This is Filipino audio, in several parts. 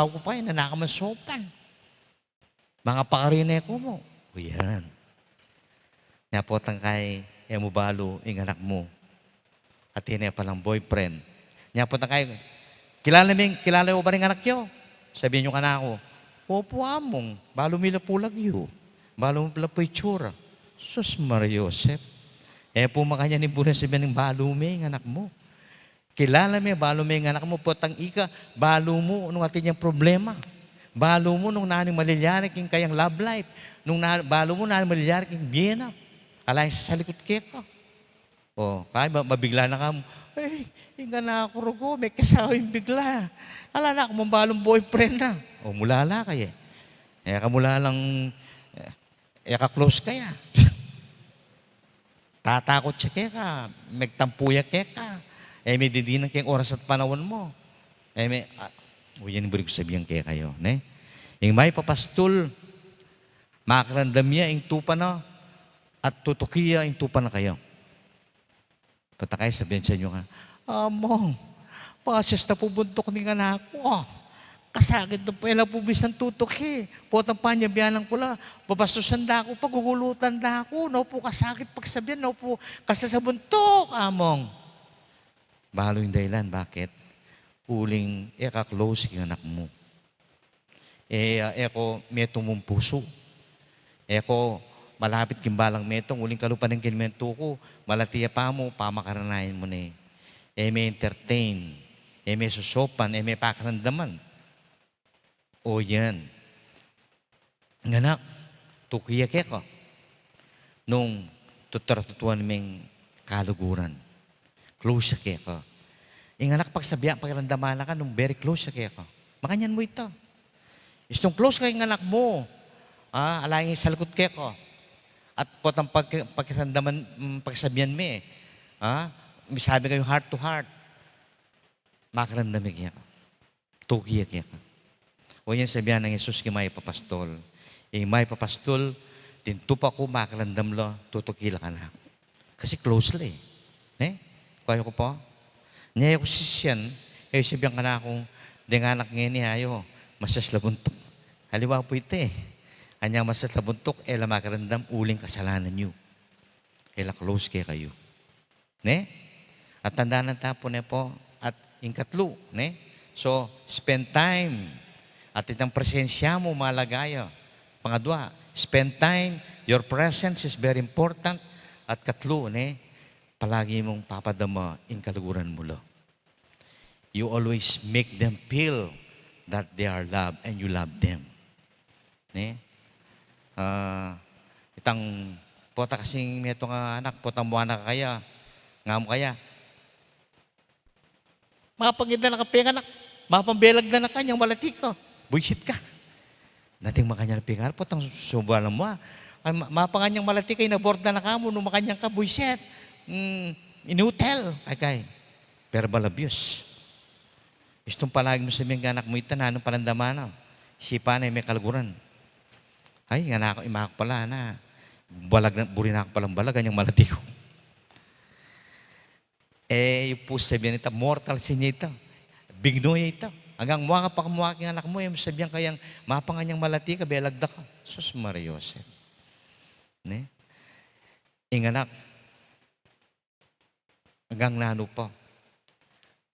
asawa ko pa yun, nanakamansopan. Mga pakarine ko mo. O yan. Napotang kay, mo balo, yung anak mo. At yun palang boyfriend. Napotang kay, kilala mo ba rin anak nyo? Sabihin nyo ka na ako, opo among, balo mila pulag yu. Balo mo pala po itsura. Sus Mariosep. Po makanya ni Bunas sabihin ng balo mo yung anak mo. Kilala mo, balo mo yung anak mo, potang ika, balo mo nung atin yung problema. Balo mo nung naning malilyarik yung kayang love life. Balo mo naning malilyarik yung biyena. Alay sa salikot ka. O, kaya mabigla na ka mo, hinga na ako rugo, may kasawa yung bigla. Ala na, kung balong boyfriend na. O, mulala kaya. Kamula lang, ka-close kaya. Tatakot siya ka, magtampuya ka. May didinan kayong oras at panahon mo. Yan yung ko sabihin kayo. Ne? Yung may papastol, makarandam niya yung tupa na at tutukiya yung tupa na kayo. Patakay, sabihin sa inyo ka, Among, pasyas na pubuntok ni anak ko. Kasakit na po, ilang pubis ng tutuki. Potang panyabiyanan ko lang, babastusan na ako, pagugulutan na ako. No po, kasakit pagsabihan, no po, kasasabuntok, Among. Bahalo yung dahilan, bakit? Uling, ka-close yung anak mo. Ko, metong mong puso. Ko, malapit kimbalang metong, uling kalupan ng kinmento ko, malatiya pa mo, pamakaranayan mo na may entertain, may susopan, may pakarandaman. O yan. Nganak, tukiya ko. Nung tututuan ming kaluguran. Close siya ko. Yung anak, pagsabihan, pagkarandaman ka, nung very close siya ko. Makanyan mo ito. Istong close ka yung anak mo. Alayang salkot ko. At potang pagsabihan mo sabi kayo heart to heart. Makarandamig ka. Tukiya ka. O yan sabihan ng Jesus kay may papastol. Yung may papastol, tintupa ko, makarandam lo, tutukila ka na. Kasi closely. Kaya ko po. Niya ko sisyan, sabihan ka na akong, di nga anak ngayon ni ayo, masas labuntok. Haliwa po ito Anyang masas labuntok, makarandam, uling kasalanan nyo. Close kayo. At tandaan ng tapo po, at yung katlo. So, spend time. At itang presensya mo, malagaya. Pangadwa, spend time. Your presence is very important. At katlo, palagi mong papadama yung kaluguran mo lo. You always make them feel that they are loved and you love them. Itang pota kasing meto nga anak, potang buwana ka kaya, nga mo kaya, makapaganda na kapeng anak, makapambelag na kanyang malati ko, buisit ka. Nating makanyang pingar, potang subualan mo mapanganyang malati kayo, naborda na ka mo, nung makanyang ka, buisit, inutel, kay verbal abuse. Istong palagi mo sabihin ka anak mo ito na, anong palandamana, sipa na may kaluguran. Ay, nga na ako, imakak pala na. Buri na ako palang balag, ganyang malati ko. Yung po sabihan ito, mortal sin niya ito. Bignoy ito. Hanggang muha ka pa kumuha kang anak mo, yung sabihan kayang mapanganyang malati ka, belagda ka. Sus Mariosep. Yung anak, hanggang nano pa,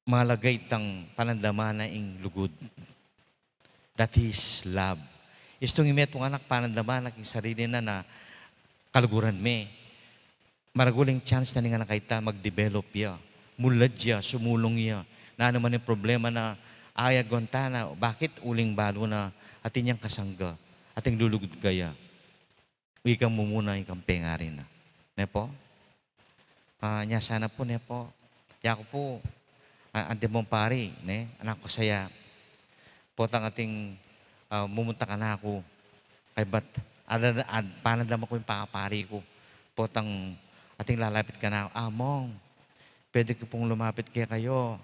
malagay itang panandamana ing lugod. That is love. Istong imetong anak panandamana ing sarili na kaluguran me. Maraguling chance na nga nakaita mag-develop ya. Mulad ya, sumulong ya. Na naman yung problema na ayag gontana. Bakit uling balo na atin niyang kasangga? Ating lulugod kaya. Ikang mumuna, ikang pengarin na. Nepo? Nya sana po, nepo. Yako po, ante mong pari, anak ko saya. Potang ating mumunta ka na ako. Kay ba't, panadama ko yung pakapari ko. Potang ating lalapit ka na, Among, pwede ko pong lumapit kaya kayo.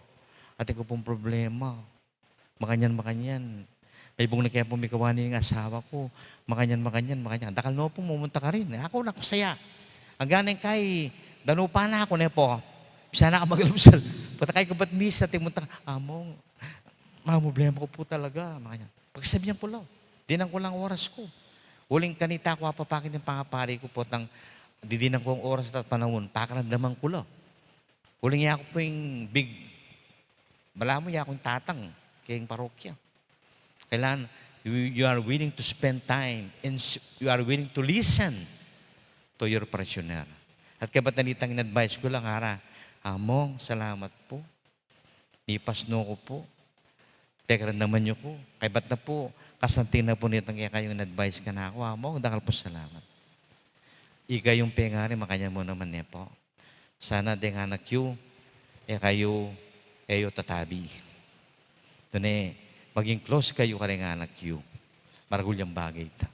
Ating ko pong problema. Makanyan. May bong na kaya pumikawani ng asawa ko. Makanyan. Dakal no po, mumunta ka rin. Ako na kusaya. Ang ganang kay, danupa na ako po. Sana ka magalumsal. Patakay ko ba't misa, timunta ka, Among, mga problema ko po talaga. Mga pagsabihan ko lang, dinang ko lang oras ko. Uling kanita ko apapakit ng pangapari ko po, didinan ko ang oras at panahon, pakaramdaman ko lang. Uling ako po yung big, bala mo akong tatang, kayong parokya. Kailangan, you are willing to spend time and you are willing to listen to your parishioner. At kabatanitang in-advise ko lang, Among, salamat po. Ipasno ko po. Teka naman niyo ko. Kay ba't na po, kasantin na po nitang kaya kayong in-advise ka na ako. Among, dakal po salamat. Ika yung pengari, makanya mo naman niya po. Sana deng anak yu, kayo tatabi. Ito maging close kayo karing anak yu. Maragul yung bagay ito.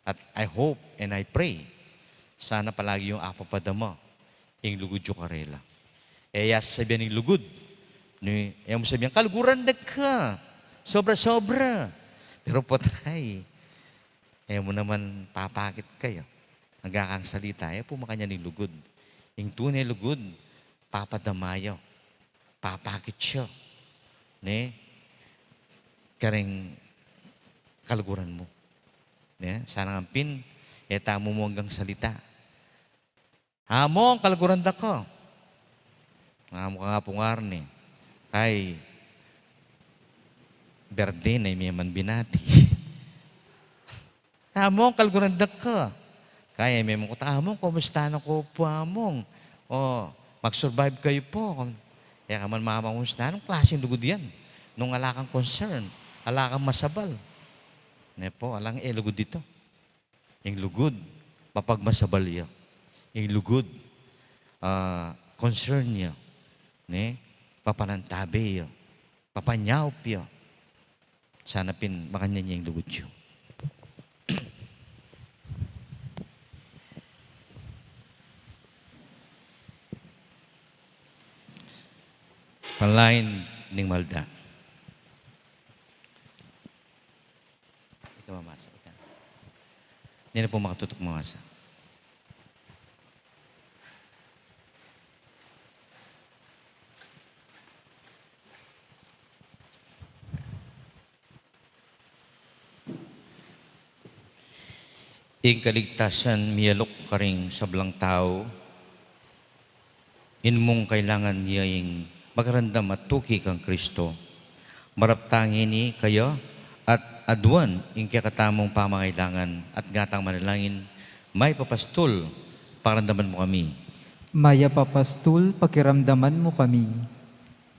At I hope and I pray, sana palagi yung apapadama, yung lugod yung karela. Sabihan ng lugod, mo sabihan, kaluguran na ka, sobra-sobra. Pero potay, mo naman papakit kayo. Hanggang salita, po makanya ng lugod. Yung tunay lugod, papadamayo, papakit siya. Karing kaluguran mo. Sana ang pin, tamo mo hanggang salita. Among, kaluguran da ko. Amo ka nga pungar ni. Kay, berde na may man binati. Among, kaluguran da ko. Kaya may mga kuta, Among, kumusta na ko po, Among? Mag-survive kayo po. Kaya ka man mamamusta, anong klaseng lugod yan? Nung alakang concern, alakang masabal. Alang lugod dito. Yung lugod, mapagmasabal yan. Yung lugod, concern niya. Papanantabi yan. Papanyaup yan. Sana makanya niya yung lugod yun. Panlain ning malda. Ito mamasa. Hindi na po makatutok mamasa. Ing kaligtasan miyalok karing sablang tao, inmong kailangan niya yung magrandam at tuki kang Kristo. Maraptangin ni kayo at aduan ing kakatamong pamangailangan at gatang manalangin, may papastol, pakiramdaman mo kami. Maya papastol, pakiramdaman mo kami.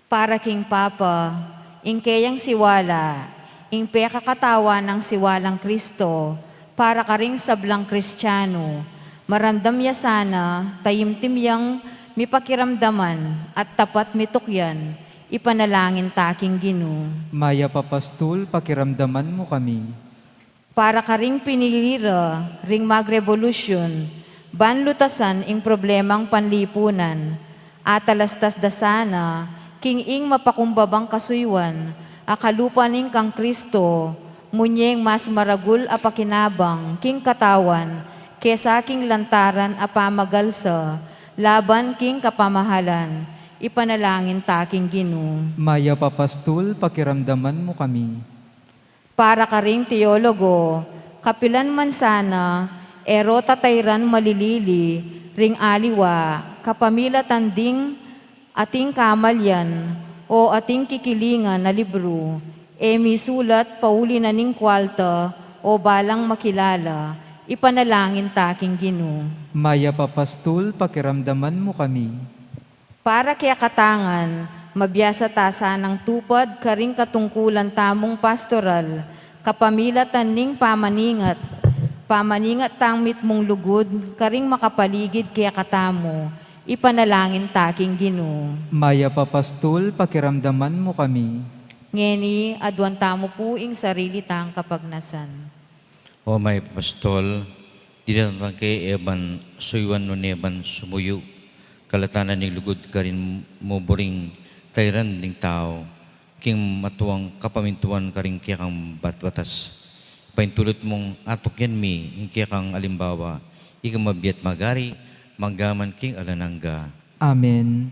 Para king Papa, ing kayang siwala, ing pekakatawa ng siwalang Kristo, para ka ring sablang Kristiyano, maramdam ya sana, tayimtim yang mipakiramdaman at tapat mitukyan, ipanalangin taking Ginoo. Maya papastol, pakiramdaman mo kami. Para ka ring pinilira, ring magrevolusyon, banlutasan ing problemang panlipunan, atalastas dasana, king ing mapakumbabang kasuywan, akalupaning kang Kristo, munyeng mas maragul apakinabang, king katawan, kesa king lantaran apamagalsa, laban king kapamahalan, ipanalangin taking Ginoo. Maya papastol, pakiramdaman mo kami. Para ka ring teologo, kapilan man sana, ero tatayran malilili, ring aliwa, kapamila tanding, ating kamalyan, o ating kikilingan na libro, misulat pauli na ning kwalta, o balang makilala, ipanalangin taking Ginoo. Maya papastol, pakiramdaman mo kami. Para kaya katangan, mabiyasa tasa ng tupad karing katungkulan tamong pastoral, kapamilatan ning pamaningat, tangmit mong lugod, karing makapaligid kaya katamo, ipanalangin taking Ginoo. Maya papastol, pakiramdaman mo kami. Ngeni, adwan tamo po ing sarili tang kapagnasan. O may pastol, dinatang kay Eban, suywan no neban sumuyo, kalatanan ng lugod ka rin mo buring tayran ng tao, king matuwang kapamintuan ka rin kaya kang batbatas. Paintulot mong atok yan mi, kaya kang alimbawa, ika mabiyat magari, manggaman king alanangga. Amen.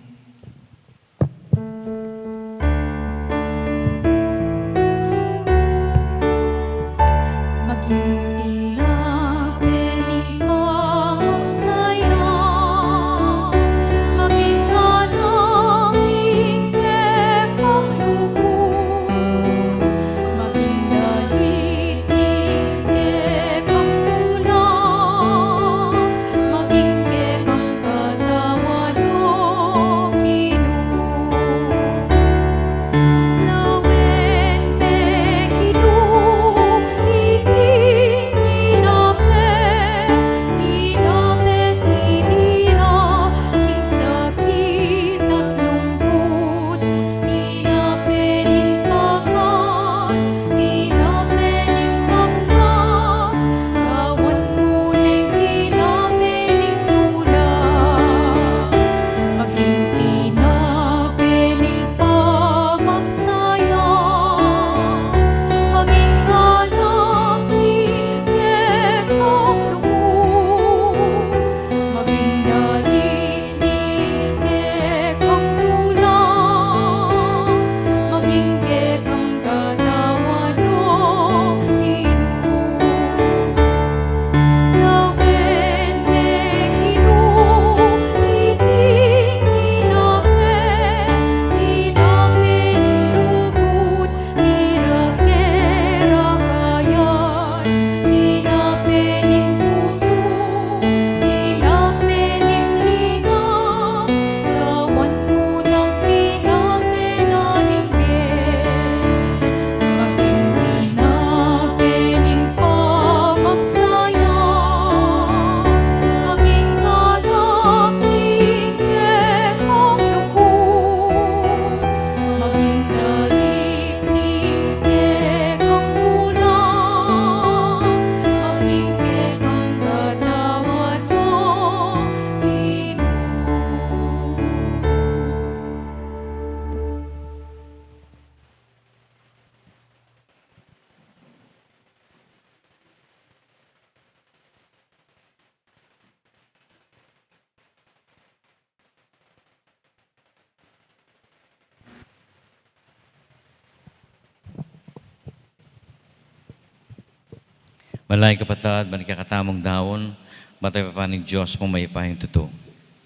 Malay kapatad, manikakatamong daon, batay pa ng Diyos mo may ipahing totoo.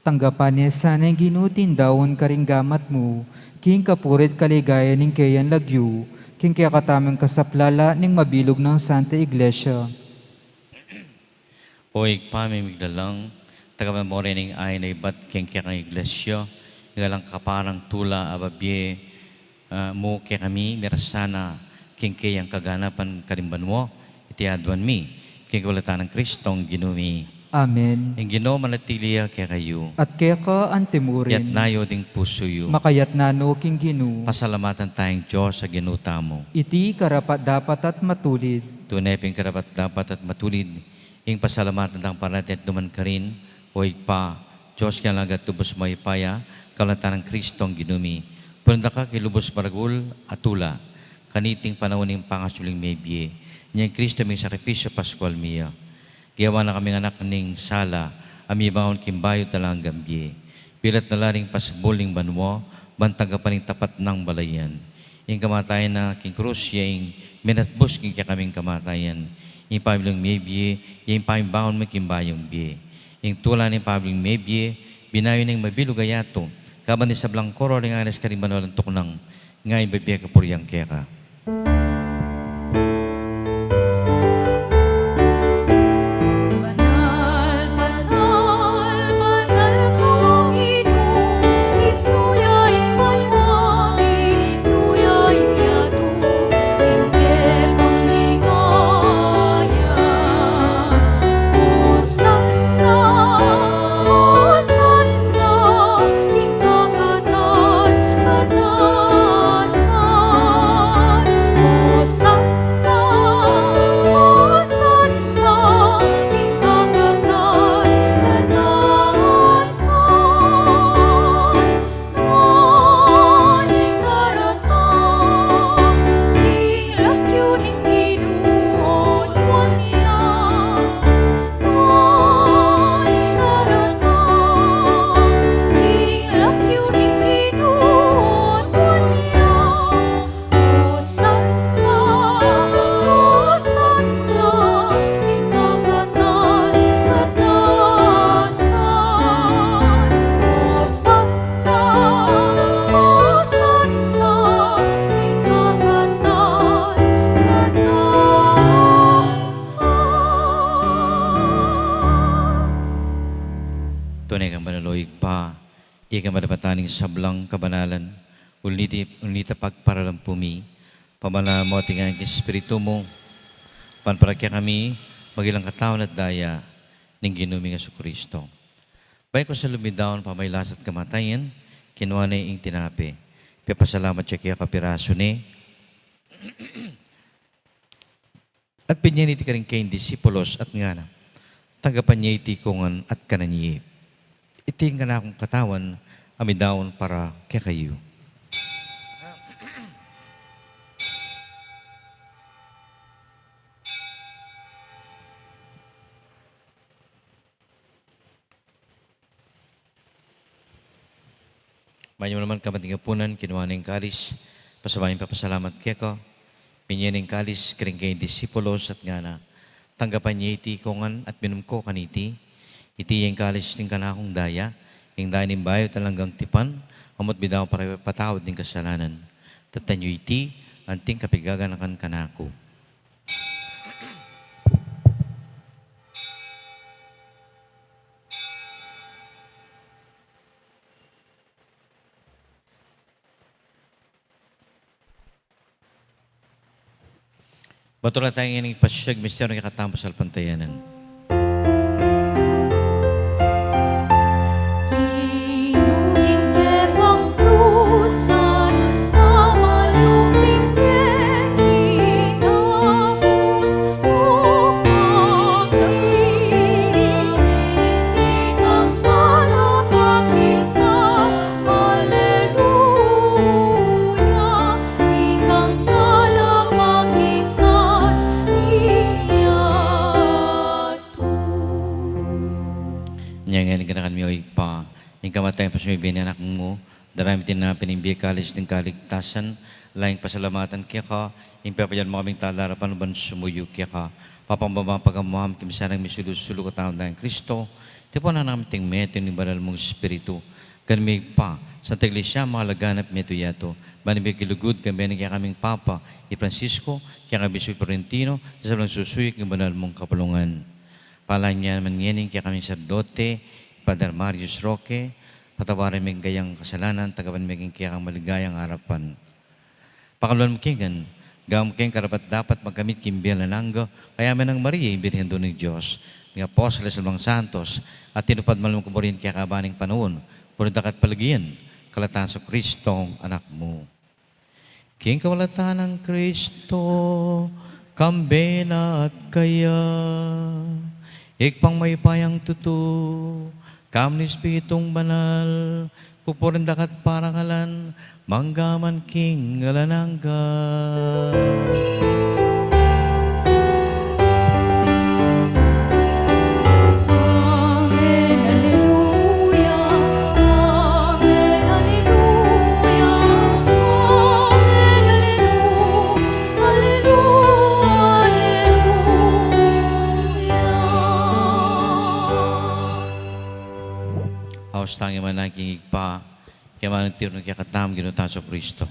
Tanggapan niya sana yung ginutin daon karing gamat mo, king kapurit kaligaya ning kayan lagyo, king kaya katamang kasaplala ning mabilog ng Santa Iglesia. O igpamimiglalang, taga-memorya ning ay na ibat king kaya kang iglesia, ngalang kaparang tula ababye mo kaya kami, mirasana king kayang kaganapan karimban mo, itiadwan mi, king kulatan ng Kristong ginumi. Amen. Ang Ginoo manatiliya kaya kayo, At kaya ka yat antimurin, nayo ding puso yu, makayat nano king ginu, pasalamatan tayong Diyos sa ginuta mo. iti karapat dapat at matulid. Tunay ping karapat dapat at matulid, ing pasalamatan tang paratet duman ka rin, o igpa, Diyos kaya lagat tubos mo ipaya, kalatan ng Kristong ginumi. Punta ka kilubos maragul atula, kaniting panahon ng pangasuling maybiye, niyang Kristo may sakripisyo Pascual miya. Giyawa na kaming anak ning sala, amibahon kimbayo talang gambye. Pilat na laring pasbuling banwo, bantaga pa ning tapat ng balayan. Yung kamatayan na king krus, yung minatbus king kaya kaming kamatayan. Yung pamilyang maybiye, yung pamibahon mo kimbayong biye. Yung tula ng pamilyang maybiye, binayo ng mabilugayato, kaban ni sablang koro ring anes karing manolang tuknang, ngay babiya kapuryang keka. Banal, banal, banal kong Ginoo, itnuyay manwangi, itnuyay yato, ingkit ang ligaya. Hosanna, Hosanna, ing kakatas, katasan. Hosanna, Hosanna, ing kakatas, katasan. Noning daratang, ing lakyo ning Ginoo wanya. Noning daratang, ing lakyo ning Ginoo wanya. Hosanna, Hosanna, ing kakatas, katasan. Hosanna, Hosanna, ing kakatas, katasan. Tunay kang manaloig pa, ika madapataning sablang kabanalan, unita pagparalampumi, pamana mo tingang espiritu mo, panparakya kami, magilang katawan at daya, ning ginuming Yesu Kristo. Bay ko sa lumidaon, pamaylas at kamatayan, kinuha na ing tinapi. Pipasalamat siya kaya kapiraso ni, at pinyaniti ka rin kayong disipulos at nga na, tagapan niya iti kungan at kananyi. Iting ka na akong katawan, amidaon para kaya kayo. Mayo naman kamating kapunan, kinuha ng kalis, pasabayin papasalamat kaya ko, pinyan ng kalis, kering kay disipulos at nga na, tanggapan niya iti kungan at minum ko kaniti, iti yung kalis ng kanakong daya, yung daya ng bayo talanggang tipan, amot bidaw para patawad ng kasalanan. Tatanyo iti, anting kapigaganakan kanako. Batula tayong ining pasyag, misteryo ng katambos sa pantayanan. Kinuging ketang krusan, amaluping kinapos, upang ikang palapagligtas. Hallelujah, ikang palapagligtas Niya nga ganakan mi oy pa, yung kamatayan pa sumibi ni anak mo, darami tinapin ng biyakalis ng kaligtasan, Laing pasalamatan kaya ka, impapayan mo kaming talarapan ban sumuyo kaya ka. Papambama pagamam kimisanang misulusulo ko tao ng Kristo. Di po na namin ting meto ni banal mong Espiritu. Kanimig pa, sa Iglesia, mahalaganap meto yato. Banibig kilugod kami kaya kaming Papa, i Francisco, kaya kami Bispo Florentino, sa lang susuyik ng banal mong kapulungan. Palang niya naman ngayon kaya kaming Sardote, Padre Marius Roque, patawarin may gayang kasalanan, tagapan may kaya kang maligayang harapan. Pakaluan mo kingan, gawang keng karapat dapat magkamit kimbial na nangga, kaya man ng Maria, ibirhen doon ng Diyos, ng Apostoles ng mga Santos, at tinupad malong kuburin kaya kabaning panahon, punitakat palagian, kalatan sa Kristong anak mo. King kawalatan ng Kristo, kambena at kaya, ikpang may payang tutu, kam ni Espiritong banal, pupurindakat parangalan, manggaman king alanangga. Amen, Alleluia. Amen, Alleluia. Amen, Alleluia. Alleluia. Aos tangi man nagkingig pa, kaya man ang tiro ng kaya katam, ginutan sa Kristo.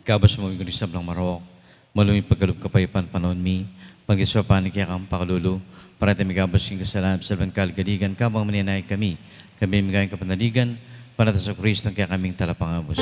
Ikabas mo yung isab ng marok, maluming pagkalub kapayapan panon mi, pag-iswa panik kaya kang pakalulu, para tayo migabas yung kasalanan sa bangkal galigan, kabang maninay kami migayang kapanaligan, para tayo sa Kristo kaya kaming talapangabos.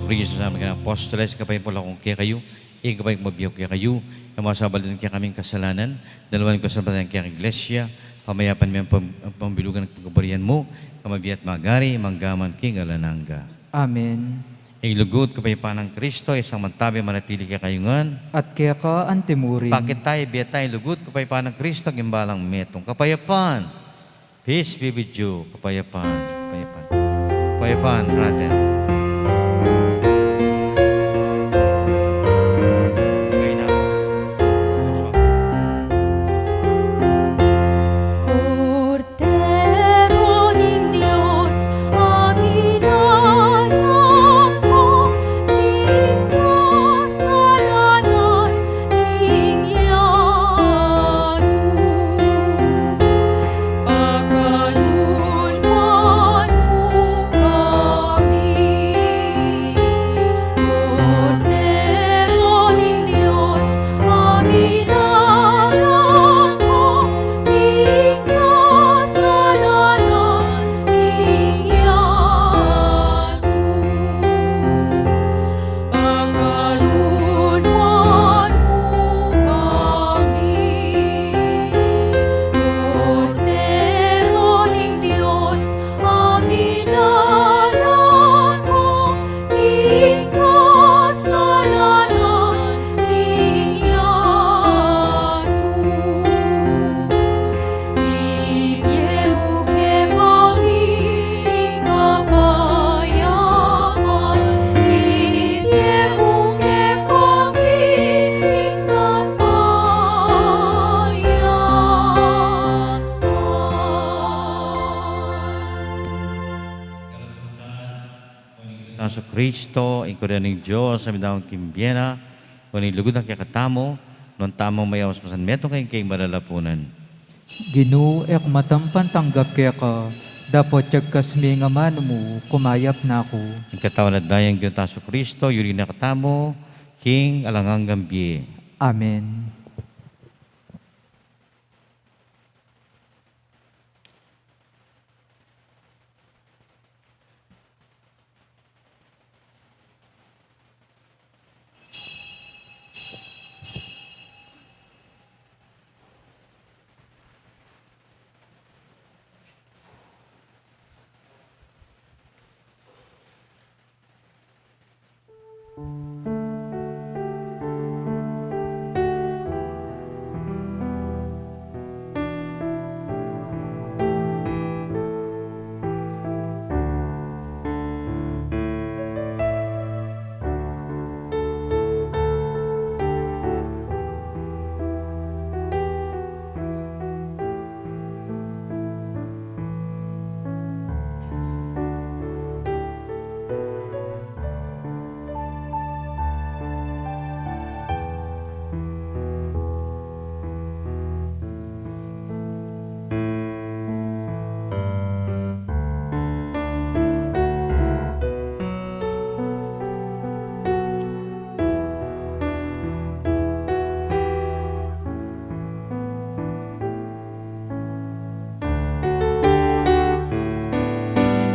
Kristo sa aming apostoles, kapay po lang kung kaya kayo, kapay mabiyaw kaya kayo, yung mga sabalin kaya kaming kasalanan, dalawang kasalanan kaya iglesia, pamayapan mo ang pambilugan ng pagkabarian mo, kamabiyat magari, manggaman king alanangga. Amen. Ilugod kapay pa ng Kristo, isang mantabi manatili kaya kayungan, At kaya ka antimurin. bakit tayo, biyat tayo, lugod kapay pa ng Kristo, gimbalang metong kapayapan. Peace be with you, kapayapan, kapayapan. Kapayapan, brother. Cordero ng Diyos, amilayan ko, king kasalanan, king yatu. Pagkalulman mo kami, Kristo, ingkoda ng Diyos, sa midawang kimbyena, kung lugod ang kakatamo, nung tamang mayawas masan metong kayong malalapunan. Ginoo ek matampan tanggap kaya ka, dapat yagkas mi nga mano mo, kumayap na ako. Ang katawan at dayang Diyos taso Kristo, yuri na katamo, King alangang gambye. Amen.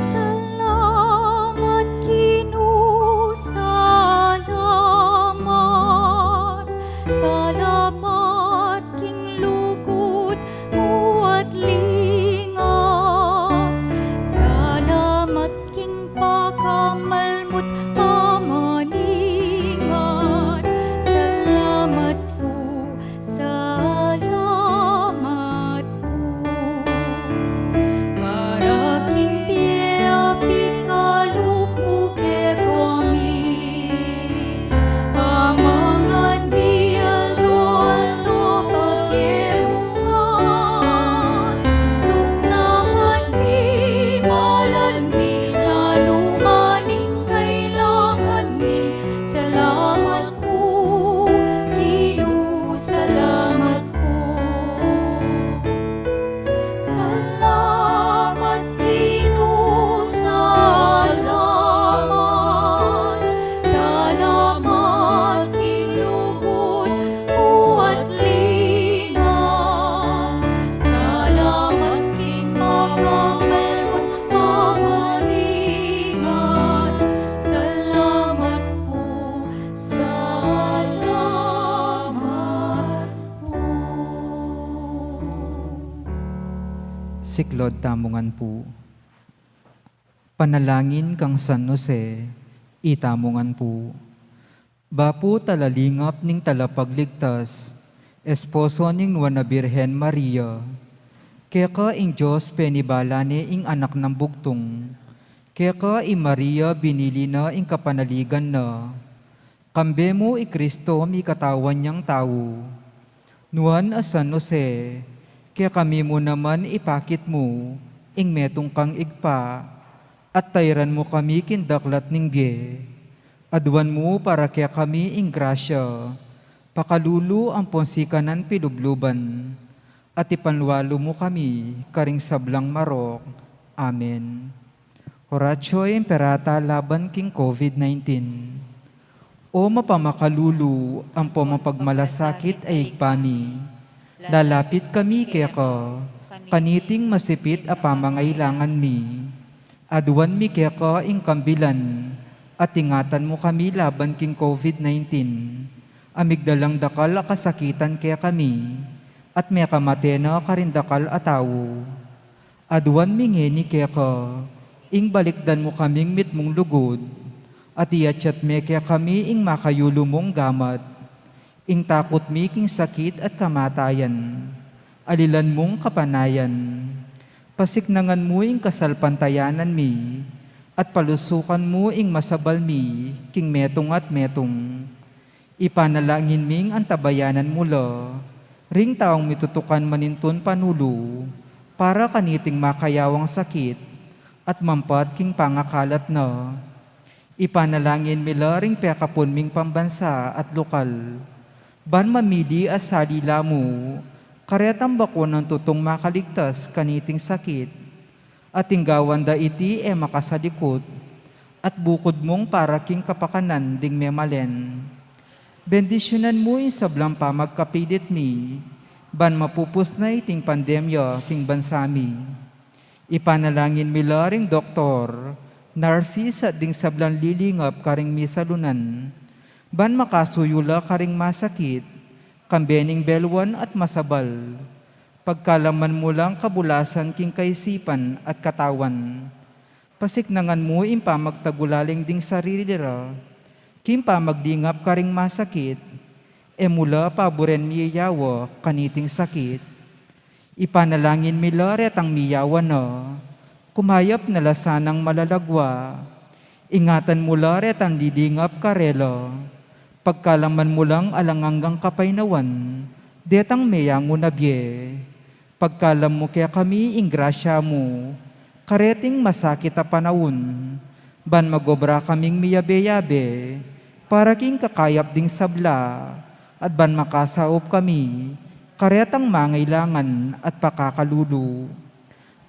Salamat Ginoo, salamat. Salamat king lugod mo at lingap. Salamat king pakamalmot pamaningat. Salamat po, salamat po. Para kimpiapi kalupo ke kami, amangan bialdo-aldo pagyemungan, tuknahan mi, malan mi, nanumaning kailangan mi. Salamat po, Ginoo, salamat po. Salamat Ginoo, salamat. Salamat king lugod mo at lingap. Salamat king pakamalmot pamaningat. Salamat po, salamat po. Siklod tamungan po. Panalangin kang San Jose, itamungan po. Bapu talalingap ning talapagligtas, esposo ning Nuana Birhen Maria. Kaya ka ing Diyos penibalane ing anak ng bugtong. Kaya ka ing Maria binili na ing kapanaligan na. Kambe mo i Kristo mi katawan niyang tao. Nuan a San Jose, kaya kami mo naman ipakit mo, ing metong kang igpa, at tayran mo kami kindaklat ning biye. Adwan mo para kaya kami ing grasya, pakalulu ang ponsikanan pilubluban, at ipanwalo mo kami karing sablang marok. Amen. Horatio Imperata laban king COVID-19. O mapamakalulu ang pamapagmalasakit ay igpami. Lalapit kami kaya ka, kaniting masipit a pamangailangan mi. Aduan mi kaya ka ing kambilan, at ingatan mo kami laban king COVID-19. Amigdalang dakal a kasakitan kaya kami, at may kamatena karindakal a tao. Aduan mi ngeni kaya ka, ing balikdan mo kaming mitmong lugod, at iachat me kaya kami ing makayulo mong gamat. Ing takot mi king sakit at kamatayan, alilan mong kapanayan. Pasiknangan mo ing kasalpantayanan mi, at palusukan mo ing masabal mi, king metong at metong. Ipanalangin ming antabayanan mula, ring taong mitutukan maninton panulo, para kaniting makayawang sakit, at mampat king pangakalat na. Ipanalangin milaring pekapon ming pambansa at lokal. Ban mamidi as salila mo, karetang bako ng tutong makaligtas kaniting sakit. At tinggawan da iti makasalikot, at bukod mong para king kapakanan ding memalen. Bendisyonan mo sablang pa magkapilit mi, ban mapupus na iting pandemya king bansami. Ipanalangin milaring doktor, narsis at ding sablang lilingap karing misalunan, ban makasuyula karing masakit, kambening belwan at masabal, pagkalaman mo lang kabulasan king kaisipan at katawan, pasiknangan mo impa magtagulaling ding saririra, kimpa magdingap karing masakit, mula paboren miyawa kaniting sakit. Ipanalangin milaret ang miyawa na, kumayap na lasanang malalagwa, ingatan mo laret ang didingap karelo, pagkalaman mo lang alanganggang kapaynawan, detang meyango nabye, pagkalam mo kaya kami ingrasya mo, kareting masakit a panahon, ban magobra kaming miyabe-yabe, para king kakayap ding sabla, at ban makasaop kami, karetang mangailangan at pakakalulu.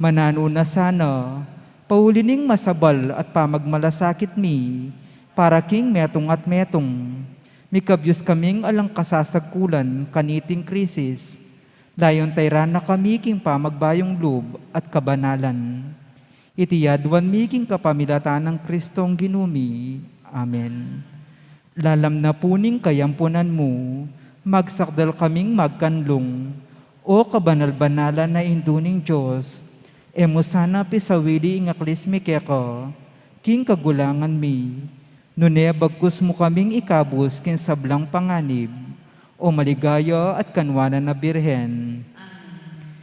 Manano na sana, paulining masabal at pamagmalasakit mi, para king metong at metong, mikabyos kaming alang kasasagkulan kaniting krisis, layon tayran na kami king pamagbayong loob at kabanalan. Itiyadwan mi king kapamilatan ng Kristong ginumi. Amen. Lalam na puning kayampunan mo, magsakdal kaming magkanlong, o kabanal-banalan na induning Diyos, emo sana pisawili ingaklis mi keko, king kagulangan mi, nune bagkus mo kaming ikabus kin sablang panganib, o maligaya at kanwanan na birhen.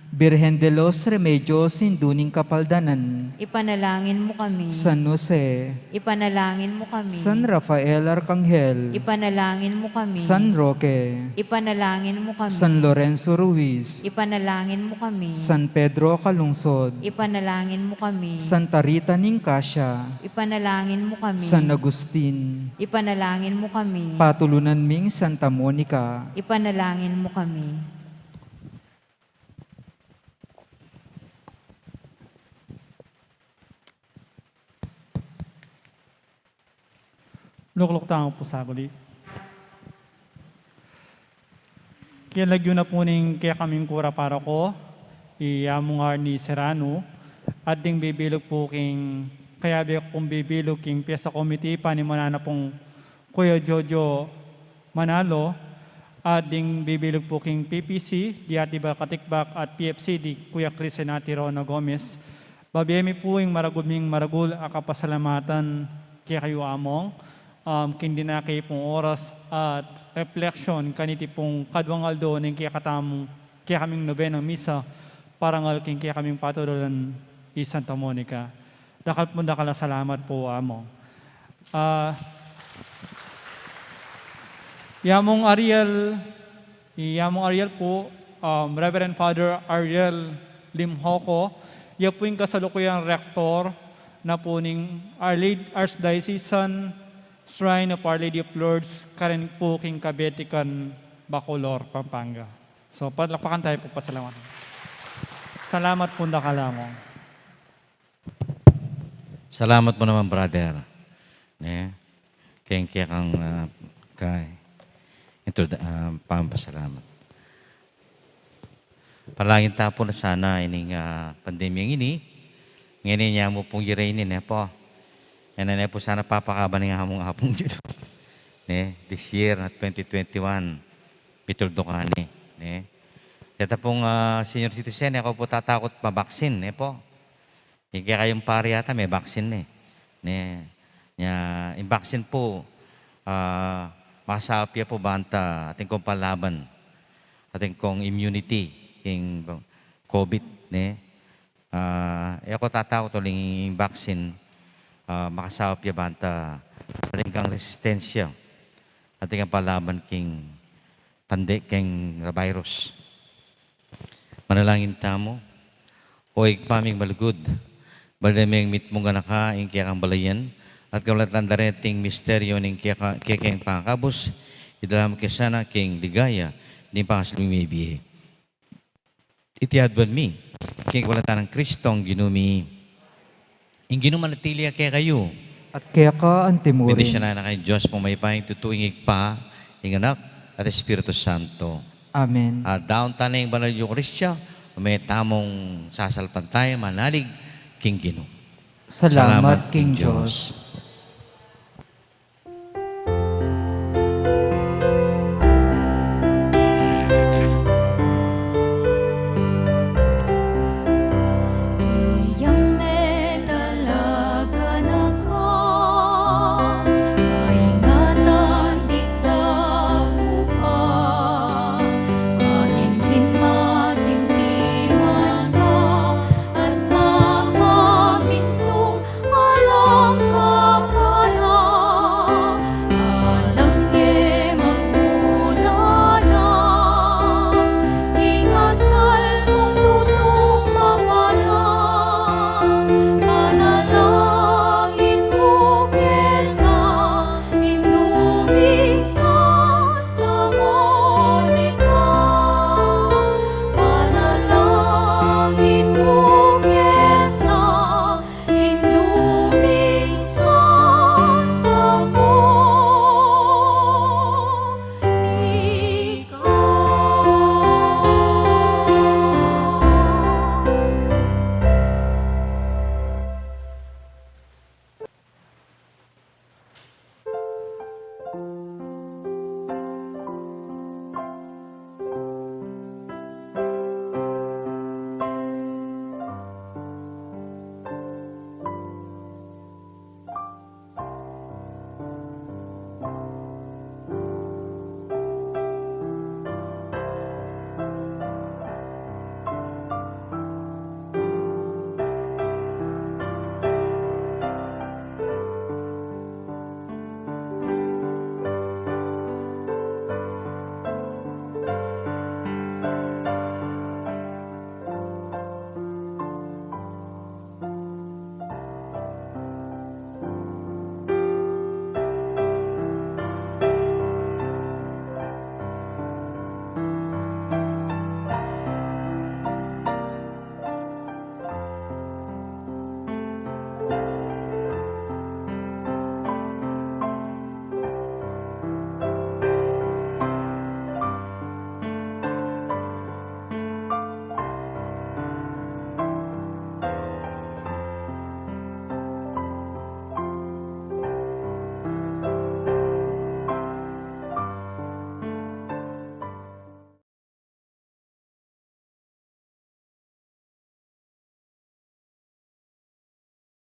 Birhen de los Remedios induning kapaldanan, Ipanalangin mo kami. San Jose, Ipanalangin mo kami. San Rafael Arcangel, Ipanalangin mo kami. San Roque, Ipanalangin mo kami. San Lorenzo Ruiz, Ipanalangin mo kami. San Pedro Calungsod, Ipanalangin mo kami. Santa Rita Ninkasya, Ipanalangin mo kami. San Agustin, Ipanalangin mo kami. Patulunan ming Santa Monica, Ipanalangin mo kami. Lukluk tango po sa kuli. Kaya lagyo na po ning kaya kaming kura para ko, iyamungar ni Serrano, at ding bibilog po king, kaya kung bibilog king pyesa committee, panimana na pong Kuya Jojo Manalo, at ding bibilog po king PPC, di Atiba Katikbak at PFC, di Kuya Chris Senati Rona Gomez. Babiyemi po yung maragul akapasalamatan kaya kayo among, kindi na kayo pong oras at reflection kaniti pong kadwang aldo ng kaya katamong kaya kaming nobenang misa parangal king kaya kaming patulolan i Santa Monica. Dakal po dakala salamat po amo. Yamong Ariel po, Reverend Father Ariel Limhoko, ya po yung kasalukuyang rektor na po ning Archdiocesan Shrine of Our Lady of Lourdes, karen po king Kabetikan, Bacolor, Pampanga. So, palakpakan tayo po, pasalamat. Salamat po na kalamong. Salamat mo naman, brother. Kaya kang pampasalamat. Palangin tapo na sana ining pandemyang ini. Ngayon niya mo pong yirainin po. Yan na po sana papakaban ng hamong-hapong dito. This year, 2021, pituldo ka ni. Kaya pong senior citizen, ako po tatakot pa-vaccine. Po. Kaya kayong pari yata, may vaccine. Yung vaccine po, makasapya po banta ating kong palaban, ating kong immunity, yung COVID. Ako tatakot uling yung vaccine, makasapya banta ating kang resistensya, ating kang palaban king virus. Manalangin tamo, o paming malugod, balaming mit mong ganaka, yung kaya kang balayan, At kaulatan dareting misteryo ng kikeng pangkabos, idalam kesana king ligaya, ni pangaslumibie. Itiadwan mi, king kaulatan ng Kristong ginumi. Ing ginumanatilia kaya kayo, at kaya ka antimurin. bendisyon na kay Diyos pong may pahing tutuingig pa, ing anak at Espiritu Santo. Amen. At daon tanay ng banal Eucharistia, may tamong sasalpan tayo, manalig, king Gino. Salamat, King Diyos.